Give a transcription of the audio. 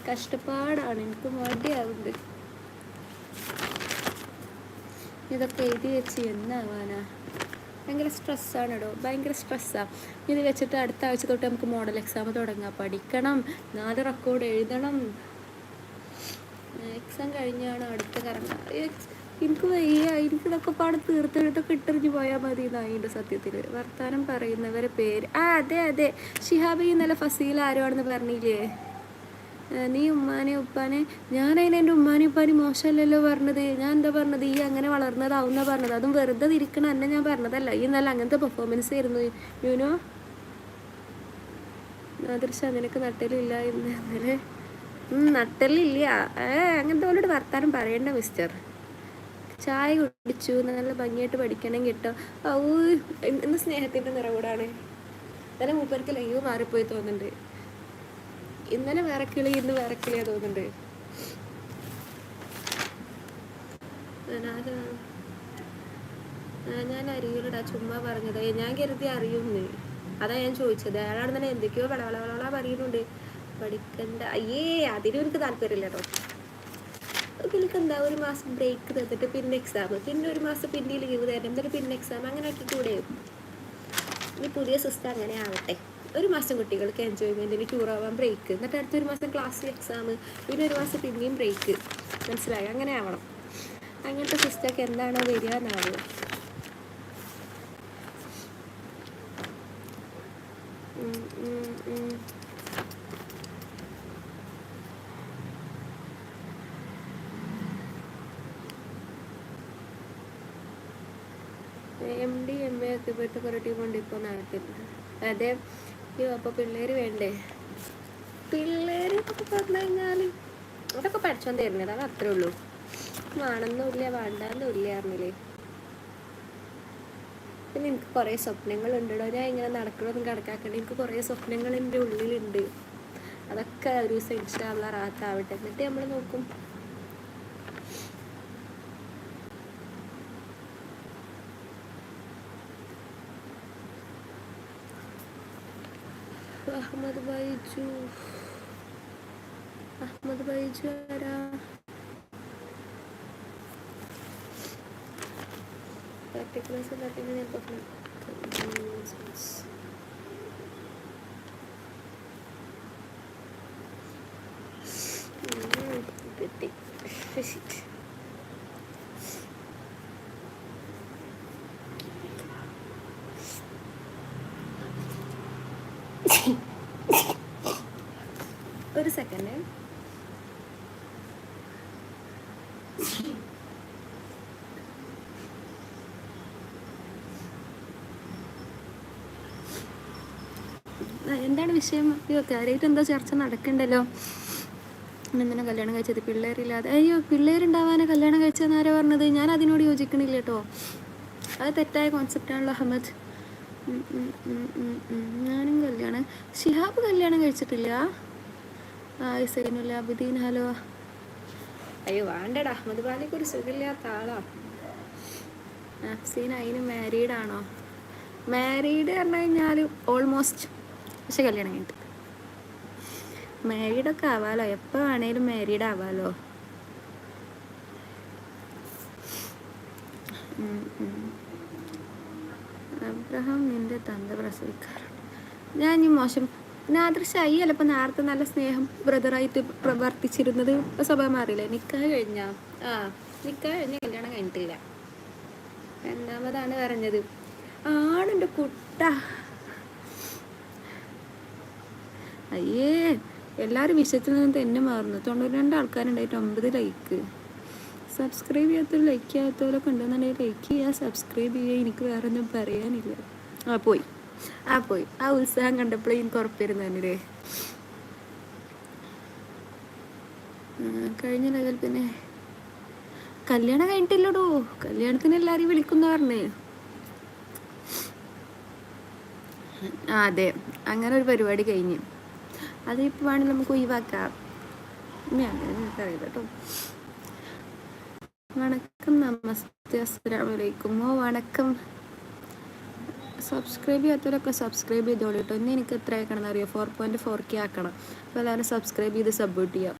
കഷ്ടപ്പാടാണ്, എനിക്ക് മടിയാവുന്നുണ്ട്. ഇതൊക്കെ എഴുതി വെച്ച് എന്നാവാനാ? ഭയങ്കര സ്ട്രെസ്സാണ് കേട്ടോ, ഭയങ്കര സ്ട്രെസ്സാണ്. ഇത് വെച്ചിട്ട് അടുത്ത ആഴ്ച തൊട്ട് നമുക്ക് മോഡൽ എക്സാം തുടങ്ങാം. പഠിക്കണം, 4 റെക്കോർഡ് എഴുതണം. എക്സാം കഴിഞ്ഞാണ് അടുത്ത കറങ്ങുക. എനിക്ക് വയ്യ, എനിക്കിതൊക്കെ പാടെ തീർത്തെഴുത്തൊക്കെ ഇട്ടെറിഞ്ഞ് പോയാൽ മതി എന്നായിൻ്റെ സത്യത്തിൽ. വർത്താനം പറയുന്നവരെ പേര് അതെ ഷിഹാബ് ഇന്നലെ ഫസീല ആരോ ആണെന്ന് പറഞ്ഞില്ലേ? നീ ഉമ്മാനെ ഉപ്പാനെ, ഞാനതിന് എൻ്റെ ഉമ്മാനെ ഉപ്പാനെ മോശമല്ലല്ലോ പറഞ്ഞത്. ഞാൻ എന്താ പറഞ്ഞത്? ഈ അങ്ങനെ വളർന്നതാവുന്ന പറഞ്ഞത്. അതും വെറുതെ ഇരിക്കണം എന്നെ ഞാൻ പറഞ്ഞതല്ല. ഈ നല്ല അങ്ങനത്തെ പെർഫോമൻസ് ആയിരുന്നു യുനോ. നാദൃശ നിനക്ക് നട്ടലില്ല എന്ന് ഇന്നലെ. നട്ടലില്ല, അങ്ങനത്തെ പോലോട് വർത്താനം പറയണ്ട മിസ്റ്റർ. ചായ കുടിച്ചു, നല്ല ഭംഗിയായിട്ട് പഠിക്കണം കേട്ടോ. ഇന്ന് സ്നേഹത്തിൻ്റെ നിറകൂടാണ്. ഇന്നലെ മൂപ്പർക്ക് ലൈവ് മാറിപ്പോയി തോന്നുന്നുണ്ട്. ഇന്നലെ വേറെ കിളി, ഇന്ന് വേറെ കിളിയാ തോന്നുന്നുണ്ട്. ഞാൻ അറിയില്ലടാ, ചുമ്മാ പറഞ്ഞത്. ഞാൻ കരുതി അറിയുന്നു, അതാ ഞാൻ ചോദിച്ചത്. അയാളാണ് തന്നെ എന്തൊക്കെയോ വളവളവള പറയുന്നുണ്ട്. പഠിക്കണ്ട, അതിനും എനിക്ക് താല്പര്യമില്ല കേട്ടോ. എനിക്ക് എന്താ, 1 മാസം ബ്രേക്ക് തന്നിട്ട് പിന്നെ എക്സാം, പിന്നെ 1 മാസം പിന്നെ ലീവ് തരണം, എന്നിട്ട് പിന്നെ എക്സാം, അങ്ങനെ ആക്കി കൂടെ. ഇനി പുതിയ സിസ്റ്റം അങ്ങനെ ആവട്ടെ. 1 മാസം കുട്ടികൾക്ക് എൻജോയ്മെൻറ്റിന് ടൂർ ആവാൻ ബ്രേക്ക്, എന്നിട്ട് അടുത്ത 1 മാസം ക്ലാസ് എക്സാം, പിന്നെ 1 മാസം പിന്നെയും ബ്രേക്ക്. മനസ്സിലായി? അങ്ങനെ ആവണം. അങ്ങനത്തെ സിസ്റ്റമൊക്കെ എന്താണോ വരിക എന്നാവും. MD MA ഒക്കെ ഇപ്പോഴത്തെ കുറേ ടീമുണ്ട് ഇപ്പോൾ നാട്ടിൽ. അതെ, അപ്പോൾ പിള്ളേർ വേണ്ടേ? പിള്ളേർ എന്നൊക്കെ പറഞ്ഞു കഴിഞ്ഞാൽ അതൊക്കെ പഠിച്ചോണ്ട് തരുന്നത്, അത് അത്രേ ഉള്ളൂ. വേണമെന്നില്ല വേണ്ടാന്നില്ല അറിഞ്ഞില്ലേ. പിന്നെ എനിക്ക് കുറേ സ്വപ്നങ്ങളുണ്ടോ. ഞാൻ ഇങ്ങനെ നടക്കണമെന്നും കണക്കാക്കണ്ട. എനിക്ക് കുറേ സ്വപ്നങ്ങൾ എൻ്റെ ഉള്ളിലുണ്ട്. അതൊക്കെ ഒരു ദിവസം ഇൻഷാ അല്ലാഹ് റാഹത്താവട്ടെ, എന്നിട്ട് നമ്മൾ നോക്കും. അഹമ്മദ് ബൈജു ആരാ? ഒരു സെക്കൻഡ്. എന്താണ് വിഷയം? കാര്യമായിട്ട് എന്താ ചർച്ച നടക്കണ്ടല്ലോ. എന്തിനാ കല്യാണം കഴിച്ചത്? പിള്ളേരില്ലാതെ. അയ്യോ, പിള്ളേരുണ്ടാവാനെ കല്യാണം കഴിച്ചതെന്ന് ആരാ പറഞ്ഞത്? ഞാൻ അതിനോട് യോജിക്കണില്ല കേട്ടോ. അത് തെറ്റായ കോൺസെപ്റ്റാണല്ലോ അഹമ്മദ്. ഞാനും കല്യാണം, ഷിഹാബ് കല്യാണം കഴിച്ചിട്ടില്ല. സൈനുല്ല അബുദ്ദീൻ, ഹലോ. അയ്യോ വേണ്ടടാ, അഹമ്മദ് ബാലിക്ക് ഒരു സുഖമില്ലാത്ത ആളാ. അഫ്സീൻ അതിന് മാരീഡാണോ? മാരീഡ് പറഞ്ഞു കഴിഞ്ഞാൽ ഓൾമോസ്റ്റ്, പക്ഷെ കല്യാണം കഴിഞ്ഞിട്ട്. മാരീഡൊക്കെ ആവാലോ, എപ്പോൾ വേണേലും മാരീഡ് ആവാലോ. അബ്രഹാം നിന്റെ തന്ത പ്രസവിക്കാറുണ്ട്. ഞാൻ ഈ മോശം നാദൃശായി അല്ല. ഇപ്പം നേരത്തെ നല്ല സ്നേഹം ബ്രദറായിട്ട് പ്രവർത്തിച്ചിരുന്നത് ഇപ്പോൾ സ്വഭാവം മാറിയില്ലേ? നിക്കാഹ് കഴിഞ്ഞാ? നിക്കാഹ് കഴിഞ്ഞ കല്യാണം കഴിഞ്ഞിട്ടില്ല. രണ്ടാമതാണ് പറഞ്ഞത്. ആണെൻ്റെ കുട്ട. അയ്യേ, എല്ലാവരും വിഷയത്തിൽ നിന്ന് തന്നെ മാറുന്നു. 92 ആൾക്കാരുണ്ടായിട്ട് 9 ലൈക്ക്. സബ്സ്ക്രൈബ് ചെയ്യാത്തവരും ലൈക്ക് ചെയ്യാത്തവരൊക്കെ ഉണ്ടെന്നുണ്ടെങ്കിൽ ലൈക്ക് ചെയ്യുക, സബ്സ്ക്രൈബ് ചെയ്യുക. എനിക്ക് വേറെ ഒന്നും പറയാനില്ല. പോയി ആ ഉത്സാഹം കണ്ടപ്പോഴേ എനിക്ക് ഉറപ്പിരുന്നു തന്നെ. കഴിഞ്ഞ ലെവൽ. പിന്നെ കല്യാണം കഴിഞ്ഞിട്ടില്ലടോ. കല്യാണത്തിന് എല്ലാവരെയും വിളിക്കുന്ന പറഞ്ഞേ. അതെ, അങ്ങനെ ഒരു പരിപാടി കഴിഞ്ഞു. അതിപ്പോൾ വേണമെങ്കിൽ നമുക്ക് ഒഴിവാക്കാം. അങ്ങനെ കേട്ടോ. വണക്കം, നമസ്തേ, അസ്സലാമു അലൈക്കും. വണക്കം. സബ്സ്ക്രൈബ് ചെയ്യാത്തവരൊക്കെ സബ്സ്ക്രൈബ് ചെയ്തോളൂ കേട്ടോ. ഇനി എനിക്ക് എത്ര ആക്കണം എന്നറിയോ? 4.4K ആക്കണം. അപ്പോൾ എല്ലാവരും സബ്സ്ക്രൈബ് ചെയ്ത് സപ്പോർട്ട് ചെയ്യാം.